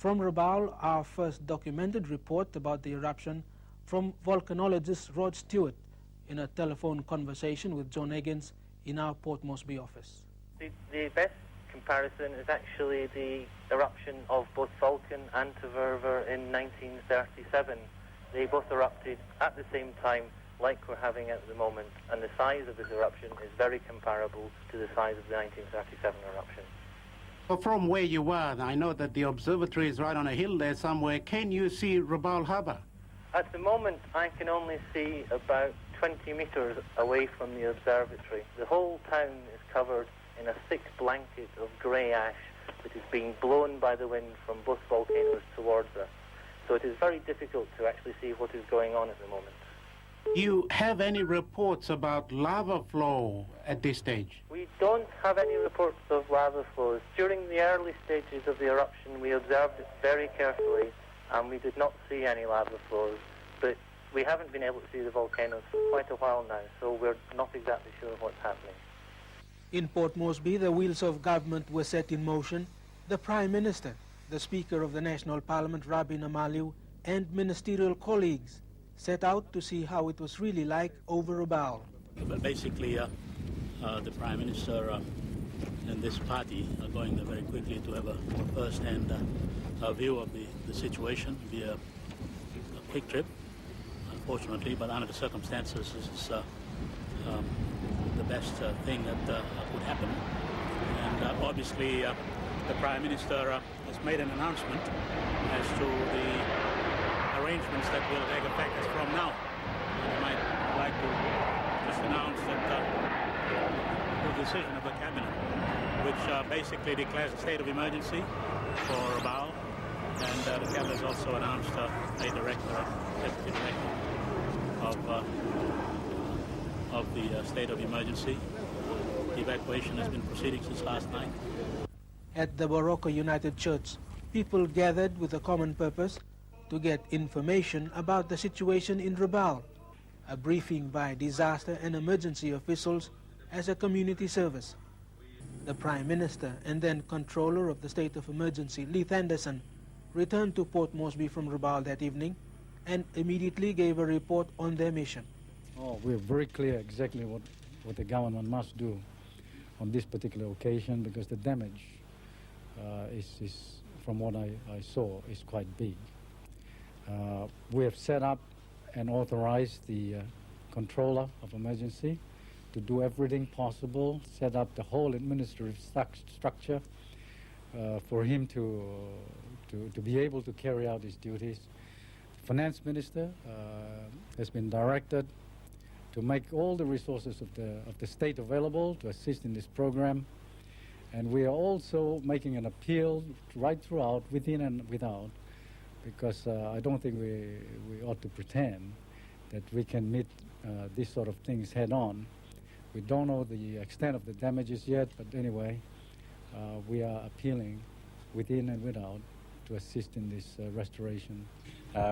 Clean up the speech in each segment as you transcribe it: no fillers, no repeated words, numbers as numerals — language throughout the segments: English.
From Rabaul, our first documented report about the eruption from volcanologist Rod Stewart in a telephone conversation with John Higgins in our Port Moresby office. The best comparison is actually the eruption of both Vulcan and Tverver in 1937. They both erupted at the same time, like we're having at the moment, and the size of this eruption is very comparable to the size of the 1937 eruption. Well, from where you are, I know that the observatory is right on a hill there somewhere. Can you see Rabaul Harbour? At the moment, I can only see about 20 metres away from the observatory. The whole town is covered in a thick blanket of grey ash that is being blown by the wind from both volcanoes towards us. So it is very difficult to actually see what is going on at the moment. Do you have any reports about lava flow at this stage? We don't have any reports of lava flows. During the early stages of the eruption, we observed it very carefully, and we did not see any lava flows. But we haven't been able to see the volcanoes for quite a while now, so we're not exactly sure what's happening. In Port Moresby, the wheels of government were set in motion. The Prime Minister, the Speaker of the National Parliament, Rabin Amaliu, and ministerial colleagues set out to see how it was really like over Rabaul. But basically, the Prime Minister and this party are going there very quickly to have a first-hand view of the situation. It'll be a quick trip, unfortunately, but under the circumstances, this is the best thing that could happen. And obviously, the Prime Minister has made an announcement as to the arrangements that will take effect as from now. I might like to just announce that the decision of the Cabinet, which basically declares a state of emergency for Rabaul, and the Cabinet has also announced a director, deputy director of the state of emergency. The evacuation has been proceeding since last night. At the Barocco United Church, people gathered with a common purpose to get information about the situation in Rabaul, a briefing by disaster and emergency officials as a community service. The Prime Minister and then Controller of the State of Emergency, Leith Anderson, returned to Port Moresby from Rabaul that evening and immediately gave a report on their mission. Oh, we're very clear exactly what the government must do on this particular occasion, because the damage is, from what I saw, is quite big. We have set up and authorized the controller of emergency to do everything possible, set up the whole administrative structure for him to be able to carry out his duties. The Finance Minister has been directed to make all the resources of the state available to assist in this program, and we are also making an appeal right throughout, within and without, because I don't think we ought to pretend that we can meet these sort of things head on. We don't know the extent of the damages yet, but anyway, we are appealing within and without to assist in this restoration.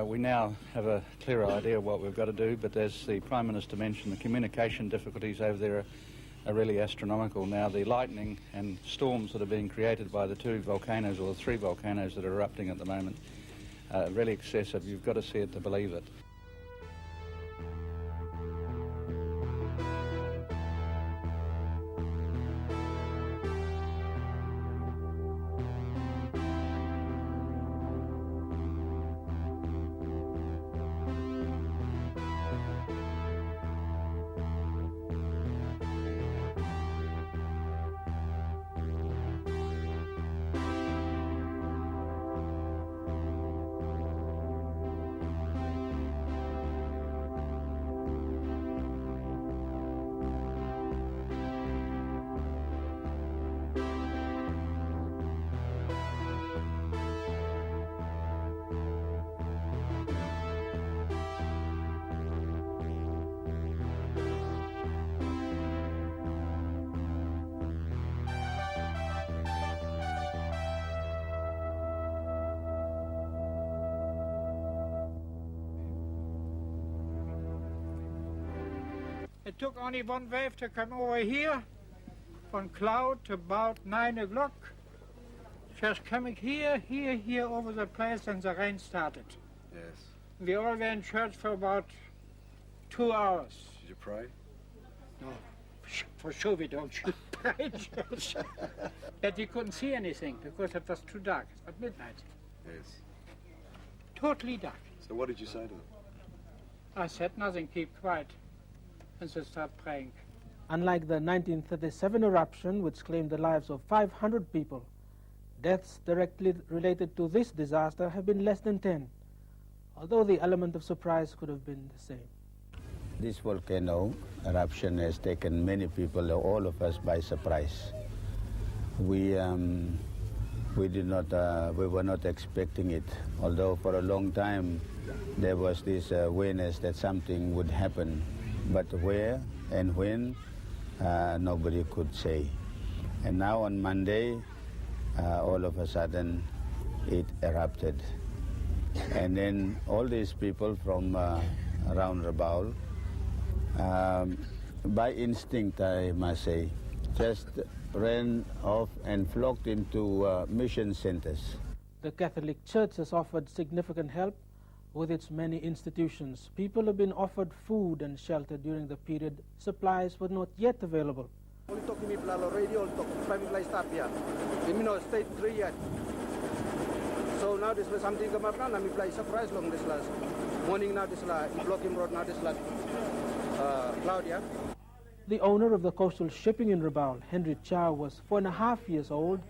We now have a clearer idea of what we've got to do, but as the Prime Minister mentioned, the communication difficulties over there are really astronomical now. The lightning and storms that are being created by the two volcanoes, or the three volcanoes that are erupting at the moment, really excessive. You've got to see it to believe it. It took only one wave to come over here, from cloud to about 9 o'clock. Just coming here, over the place, and the rain started. Yes. We all were in church for about 2 hours. Did you pray? No, for sure we don't pray in church. But we couldn't see anything because it was too dark. It was midnight. Yes. Totally dark. So what did you say to them? I said nothing, keep quiet. And they start praying. Unlike the 1937 eruption, which claimed the lives of 500 people, deaths directly related to this disaster have been less than 10, although the element of surprise could have been the same. This volcano eruption has taken many people, all of us, by surprise. We were not expecting it, although for a long time there was this awareness that something would happen, but where and when, nobody could say. And now on Monday, all of a sudden, it erupted. And then all these people from around Rabaul, by instinct, I must say, just ran off and flocked into mission centers. The Catholic Church has offered significant help with its many institutions. People have been offered food and shelter during the period supplies were not yet available. State 3 yet. So now this was something come up now, and we play surprise long this last morning now this last blocking road now this last cloud, yeah. The owner of the coastal shipping in Rabaul, Henry Chow, was 4.5 years old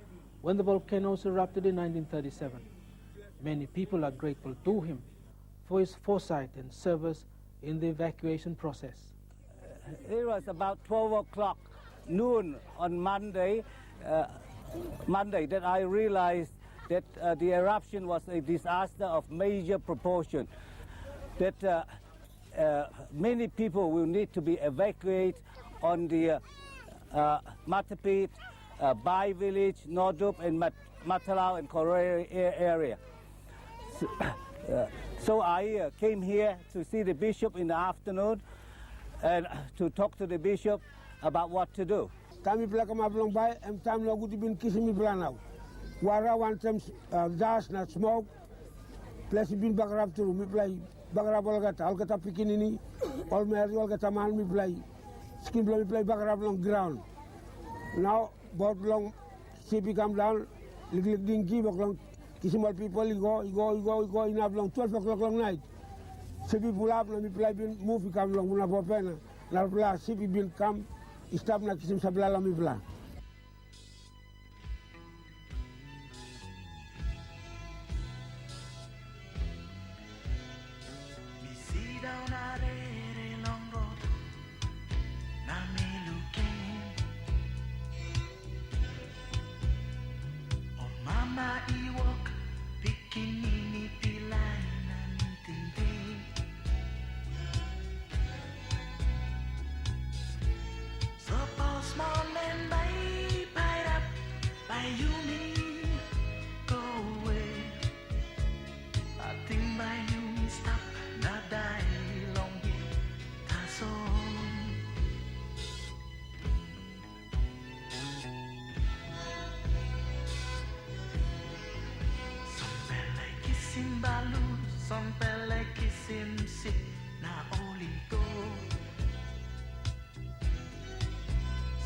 when the volcanoes erupted in 1937. Many people are grateful to him for his foresight and service in the evacuation process. It was about 12 o'clock noon on Monday that I realized that the eruption was a disaster of major proportion, that many people will need to be evacuated on the Matapit, Bai village, Nordup, and Matalau and Koroi area. So I came here to see the bishop in the afternoon and to talk to the bishop about what to do. Kami belakang mablong bay, time lagu dibin kisi mi belanau. Wara one time gas na smoke, plus bin bagrab turu mi play bagrab al kata pikin ini, all meri all kata mal mi play, skin mi play bagrab long ground. Now boat long CP come down, lig dingi long kisi mal people go enough long 12 o'clock long night. CP pull up na mi play bin move come long muna popena, na play CP bin come. Stop na kisim sabla la mi bla. Mi si down are long road na me looking. Oh mama I walk bikini pilay nan tindi. So small and by pied up by you me go away. I think by you me stop not die long here. That's all. Some pele kissing balu, some pele kissing sit na only go.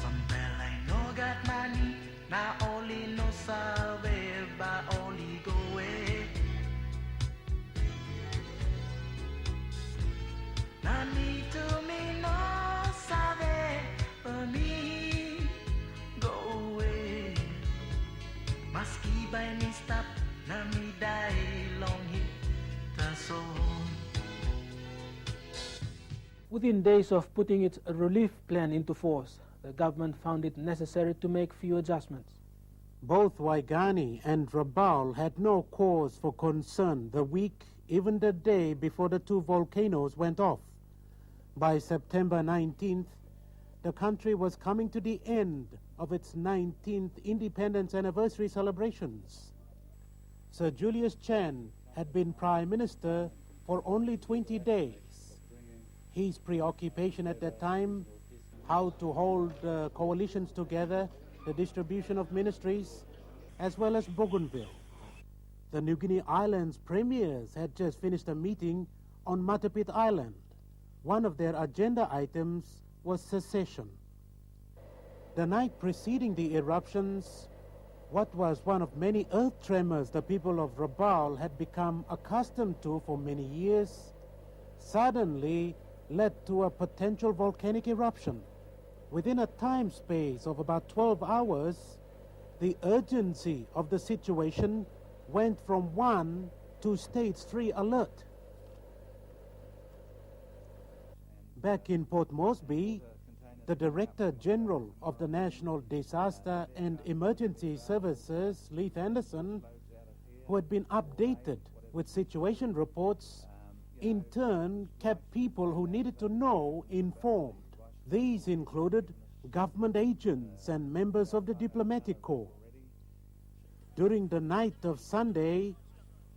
Some pele no got money, na only no sabe, but only go away. Na me to me no sabe, but me go away. Maski by me stop, na me die long here, that's all. Within days of putting its relief plan into force, the government found it necessary to make few adjustments. Both Waigani and Rabaul had no cause for concern the week, even the day before the two volcanoes went off. By September 19th, the country was coming to the end of its 19th independence anniversary celebrations. Sir Julius Chen had been Prime Minister for only 20 days. His preoccupation at that time, how to hold coalitions together, the distribution of ministries, as well as Bougainville. The New Guinea Islands premiers had just finished a meeting on Matapit Island. One of their agenda items was secession. The night preceding the eruptions, what was one of many earth tremors the people of Rabaul had become accustomed to for many years, suddenly led to a potential volcanic eruption. Within a time space of about 12 hours, the urgency of the situation went from 1 to stage 3 alert. Back in Port Moresby, the Director General of the National Disaster and Emergency Services, Leith Anderson, who had been updated with situation reports, in turn kept people who needed to know informed. These included government agents and members of the diplomatic corps. During the night of Sunday,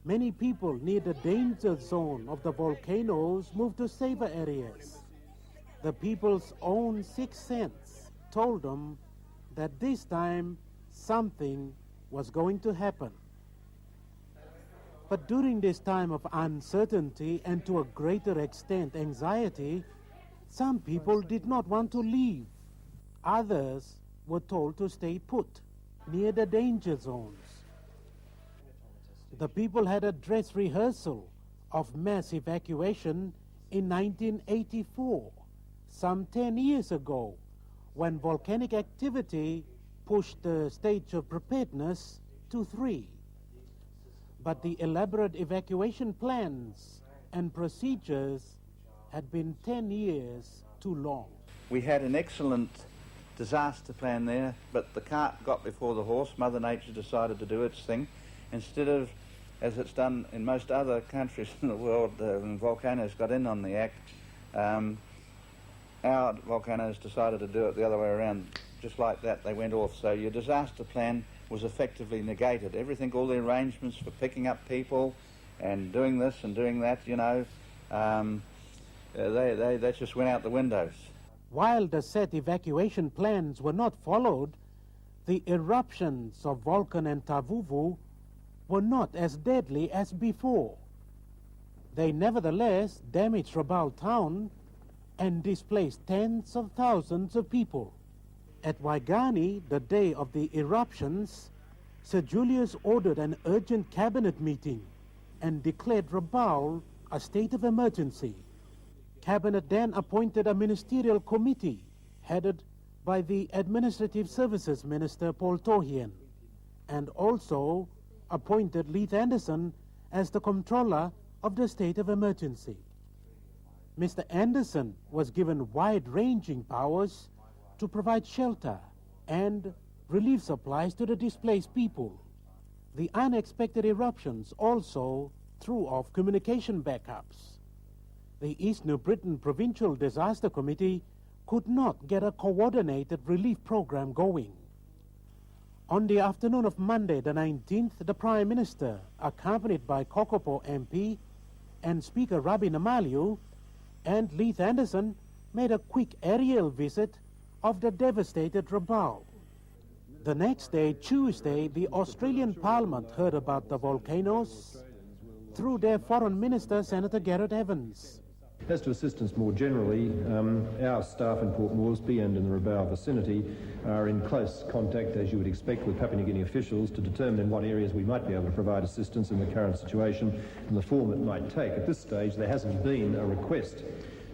many people near the danger zone of the volcanoes moved to safer areas. The people's own sixth sense told them that this time something was going to happen. But during this time of uncertainty and to a greater extent anxiety, some people did not want to leave. Others were told to stay put near the danger zones. The people had a dress rehearsal of mass evacuation in 1984, some 10 years ago, when volcanic activity pushed the stage of preparedness to 3. But the elaborate evacuation plans and procedures had been 10 years too long. We had an excellent disaster plan there, but the cart got before the horse. Mother Nature decided to do its thing. Instead of, as it's done in most other countries in the world, when volcanoes got in on the act, our volcanoes decided to do it the other way around. Just like that, they went off. So your disaster plan was effectively negated. Everything, all the arrangements for picking up people and doing this and doing that, you know, they just went out the windows. While the set evacuation plans were not followed, the eruptions of Volcan and Tavuvu were not as deadly as before. They nevertheless damaged Rabaul town and displaced tens of thousands of people. At Waigani, the day of the eruptions, Sir Julius ordered an urgent cabinet meeting and declared Rabaul a state of emergency. Cabinet then appointed a ministerial committee headed by the Administrative Services Minister Paul Tohien, and also appointed Leith Anderson as the controller of the state of emergency. Mr. Anderson was given wide-ranging powers to provide shelter and relief supplies to the displaced people. The unexpected eruptions also threw off communication backups. The East New Britain Provincial Disaster Committee could not get a coordinated relief program going. On the afternoon of Monday the 19th, the Prime Minister, accompanied by Kokopo MP and Speaker Rabi Namaliu, and Leith Anderson, made a quick aerial visit of the devastated Rabaul. The next day, Tuesday, the Australian Parliament heard about the volcanoes through their Foreign Minister, Senator Gareth Evans. As to assistance more generally, our staff in Port Moresby and in the Rabaul vicinity are in close contact, as you would expect, with Papua New Guinea officials to determine in what areas we might be able to provide assistance in the current situation and the form it might take. At this stage, there hasn't been a request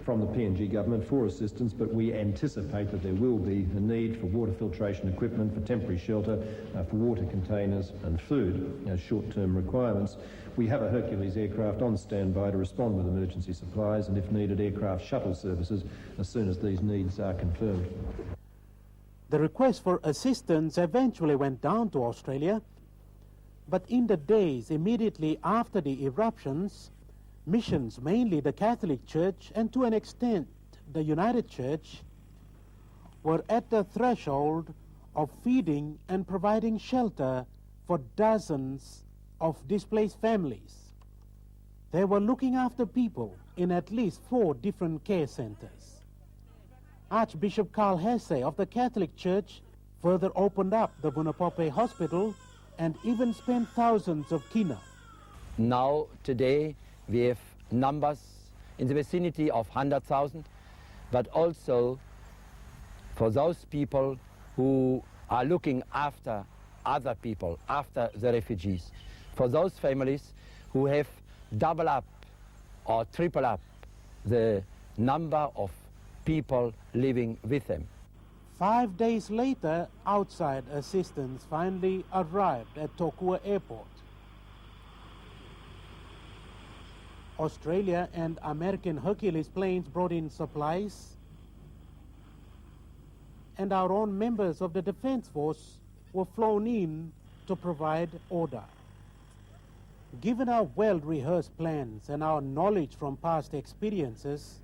from the PNG government for assistance, but we anticipate that there will be a need for water filtration equipment, for temporary shelter, for water containers and food as short-term requirements. We have a Hercules aircraft on standby to respond with emergency supplies and, if needed, aircraft shuttle services as soon as these needs are confirmed. The request for assistance eventually went down to Australia, but in the days immediately after the eruptions, missions, mainly the Catholic Church and to an extent the United Church, were at the threshold of feeding and providing shelter for dozens of displaced families. They were looking after people in at least 4 different care centers. Archbishop Carl Hesse of the Catholic Church further opened up the Vunapope Hospital and even spent thousands of kina. Now, today, we have numbers in the vicinity of 100,000, but also for those people who are looking after other people, after the refugees, for those families who have double up or triple up the number of people living with them. 5 days later, outside assistance finally arrived at Tokua Airport. Australia and American Hercules planes brought in supplies, and our own members of the Defense Force were flown in to provide order. Given our well-rehearsed plans and our knowledge from past experiences,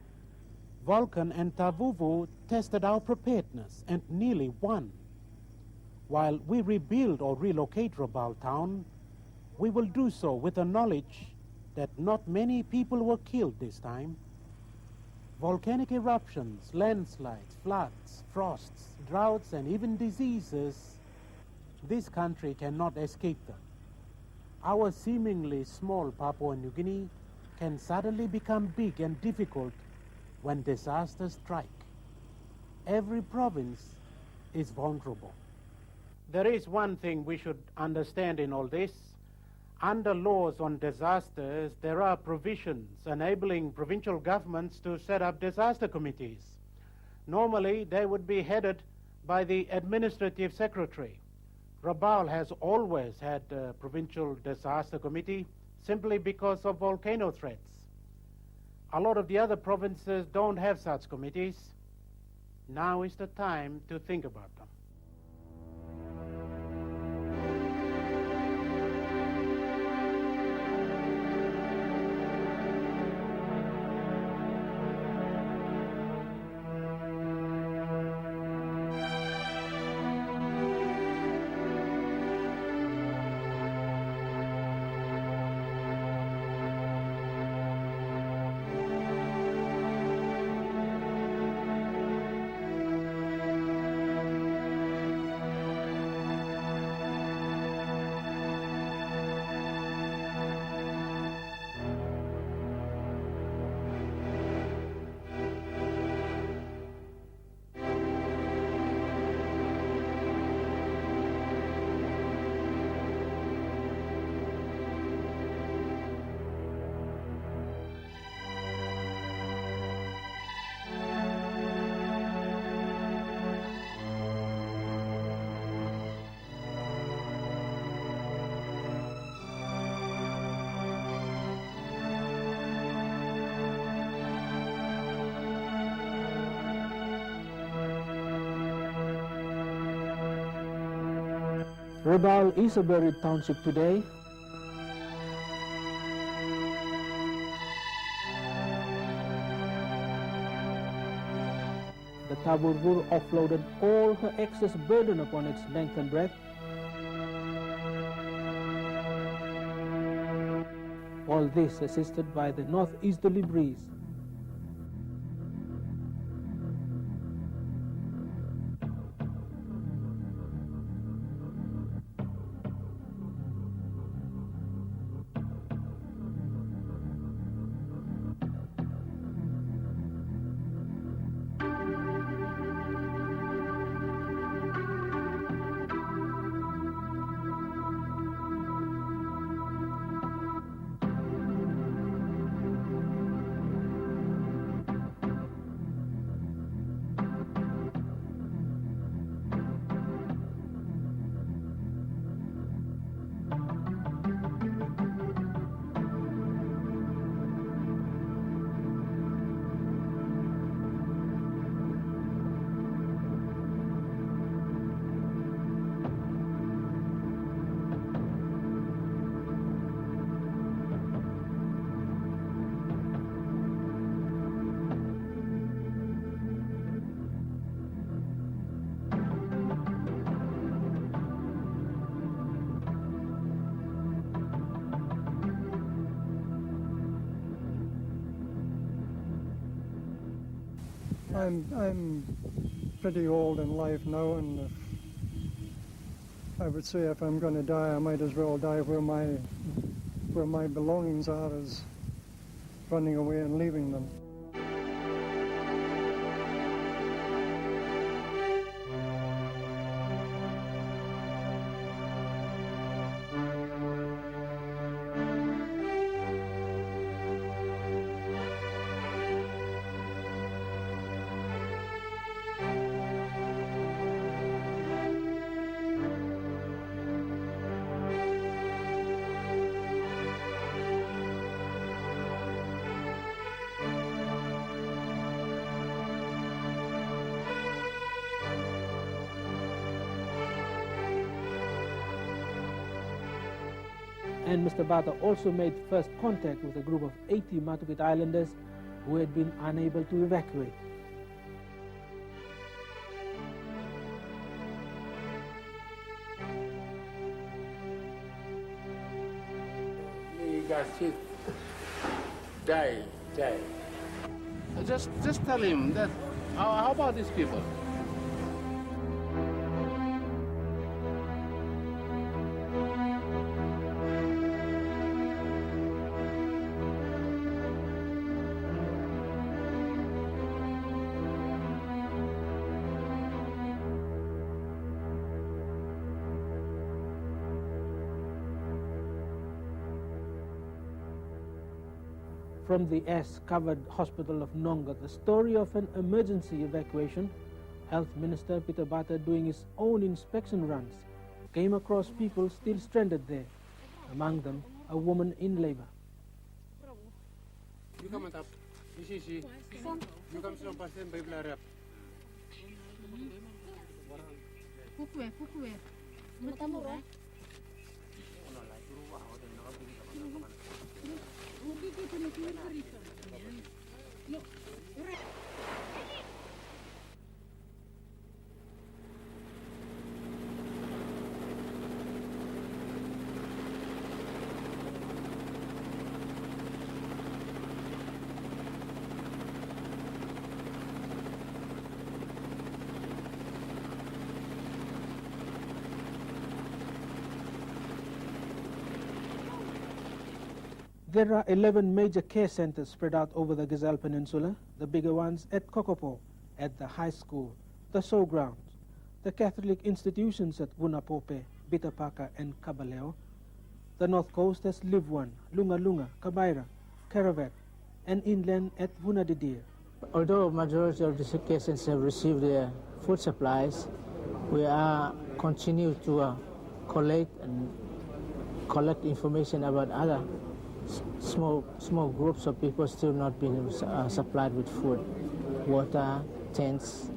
Vulcan and Tavuvu tested our preparedness and nearly won. While we rebuild or relocate Rabaul town, we will do so with the knowledge that not many people were killed this time. Volcanic eruptions, landslides, floods, frosts, droughts, and even diseases, this country cannot escape them. Our seemingly small Papua New Guinea can suddenly become big and difficult when disasters strike. Every province is vulnerable. There is one thing we should understand in all this. Under laws on disasters, there are provisions enabling provincial governments to set up disaster committees. Normally, they would be headed by the administrative secretary. Rabaul has always had a provincial disaster committee simply because of volcano threats. A lot of the other provinces don't have such committees. Now is the time to think about them. Rabaul is a buried township today. The Taburvur offloaded all her excess burden upon its length and breadth. All this assisted by the northeasterly breeze. I'm pretty old in life now, and I would say if I'm going to die, I might as well die where my belongings are, as running away and leaving them. And Mr. Bata also made first contact with a group of 80 Matuket Islanders who had been unable to evacuate. Die. Just tell him that. How about these people? From the ash-covered hospital of Nonga, the story of an emergency evacuation, Health Minister Peter Bata, doing his own inspection runs, came across people still stranded there, among them a woman in labor. You come up. You come to the Bible rap. There are 11 major care centers spread out over the Gazelle Peninsula, the bigger ones at Kokopo, at the high school, the showgrounds, the Catholic institutions at Vunapope, Bitapaka and Kabaleo. The North Coast has Live One, Lunga Lunga, Kabaira, Karavat, and inland at Vunadidir. Although majority of the care centers have received their food supplies, we are continue to collect information about other small groups of people still not being supplied with food, water, tents,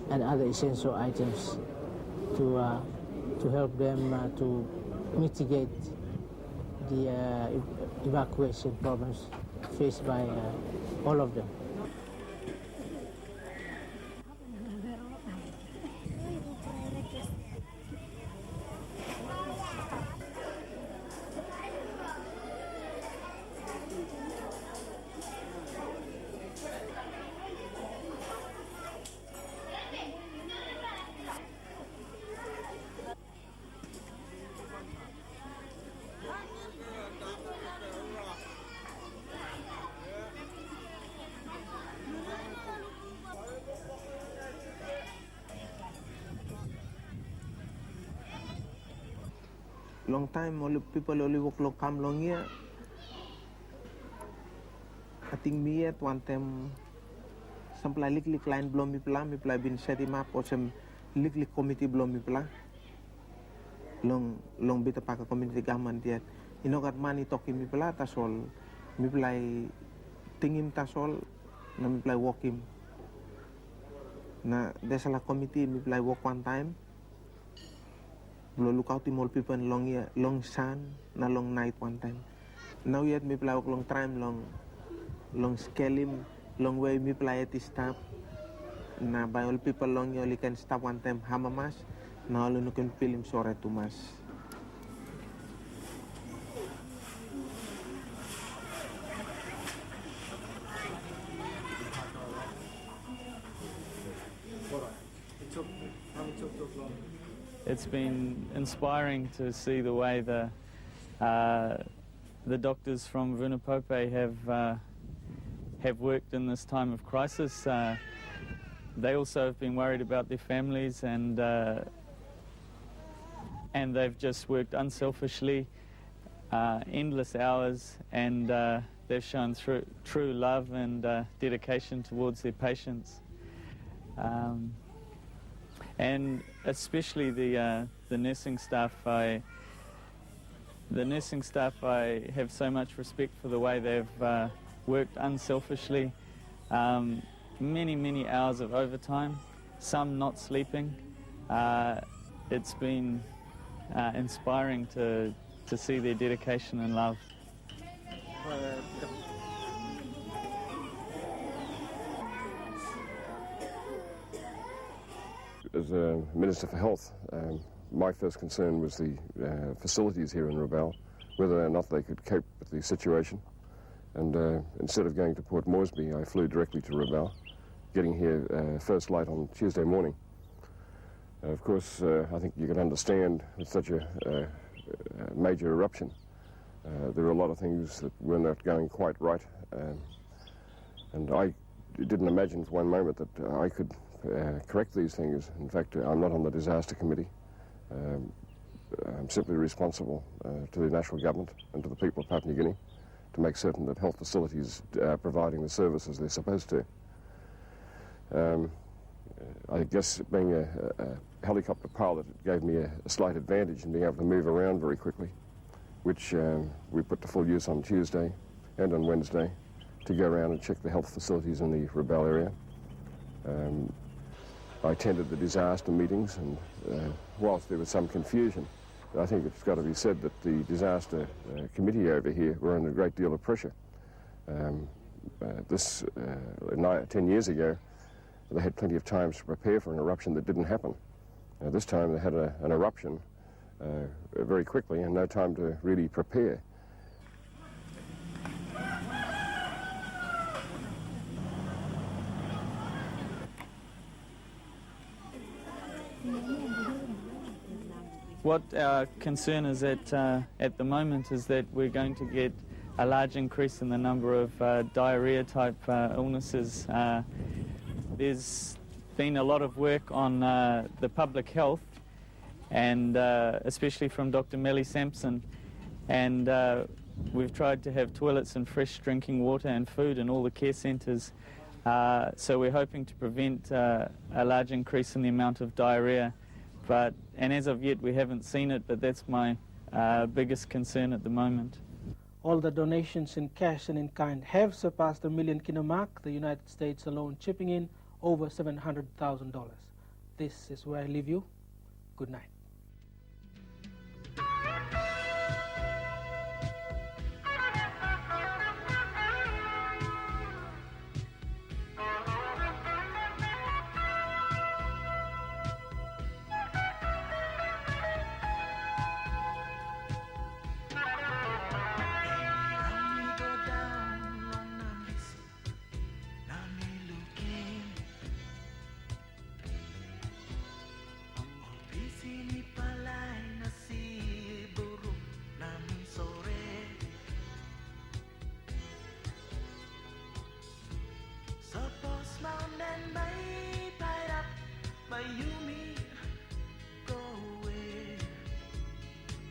and other essential items to help them to mitigate the evacuation problems faced by all of them. Long time, all people only walk long come long here. I think me at one time, some likely client blow me plan, me play been set him up, or some likely committee blow me plan. Long bit of pack community government yet. You know, got money talking me plan, that's all. Me play thing him, that's all. Na me play walk him. Na there's a committee, me play walk one time. Look out all people long sun, na long night one time. Now yet me play long time, long scale him, long way me play at stop. Na by all people long you only can stop one time hamamas, na all you can feel him sorry too much. it's been inspiring to see the way the doctors from Vunapope have worked in this time of crisis. They also have been worried about their families, and they've just worked unselfishly, endless hours, and they've shown true love and dedication towards their patients. And especially the nursing staff. The nursing staff, I have so much respect for the way they've worked unselfishly. Many hours of overtime, some not sleeping. It's been inspiring to see their dedication and love. As a Minister for Health, my first concern was the facilities here in Rabaul, whether or not they could cope with the situation. And instead of going to Port Moresby, I flew directly to Rabaul, getting here first light on Tuesday morning. Of course, I think you can understand with such a major eruption, there were a lot of things that were not going quite right. And I didn't imagine for one moment that I could correct these things. In fact, I'm not on the disaster committee. I'm simply responsible to the national government and to the people of Papua New Guinea to make certain that health facilities are providing the services they're supposed to. I guess being a helicopter pilot, it gave me a slight advantage in being able to move around very quickly, which we put to full use on Tuesday and on Wednesday to go around and check the health facilities in the Rabaul area. I attended the disaster meetings, and whilst there was some confusion, I think it's got to be said that the disaster committee over here were under a great deal of pressure. 10 years ago, they had plenty of time to prepare for an eruption that didn't happen. This time they had an eruption very quickly and no time to really prepare. What our concern is at the moment is that we're going to get a large increase in the number of diarrhea-type illnesses. There's been a lot of work on the public health, and especially from Dr. Melly Sampson, and we've tried to have toilets and fresh drinking water and food in all the care centres. So we're hoping to prevent a large increase in the amount of diarrhea. And as of yet, we haven't seen it, but that's my biggest concern at the moment. All the donations in cash and in kind have surpassed the $1 million kina mark, the United States alone chipping in over $700,000. This is where I leave you. Good night.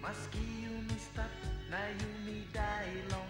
Meski Uni start na Uni dai long